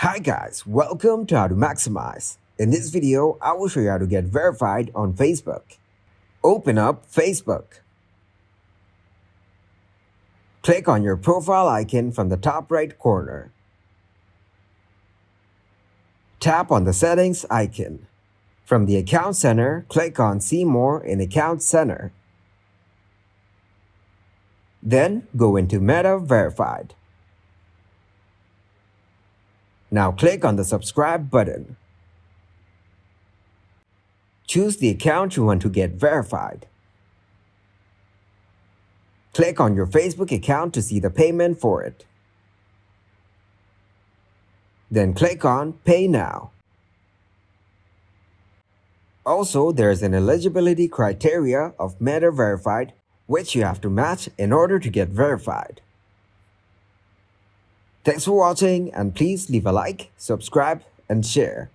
Hi guys, welcome to How to Maximize. In this video, I will show you how to get verified on Facebook. Open up Facebook. Click on your profile icon from the top right corner. Tap on the settings icon. From the Account Center, click on See More in Account Center. Then go into Meta Verified. Now click on the subscribe button. Choose the account you want to get verified. Click on your Facebook account to see the payment for it. Then click on Pay Now. Also, there's an eligibility criteria of Meta Verified which you have to match in order to get verified. Thanks for watching and please leave a like, subscribe, and share.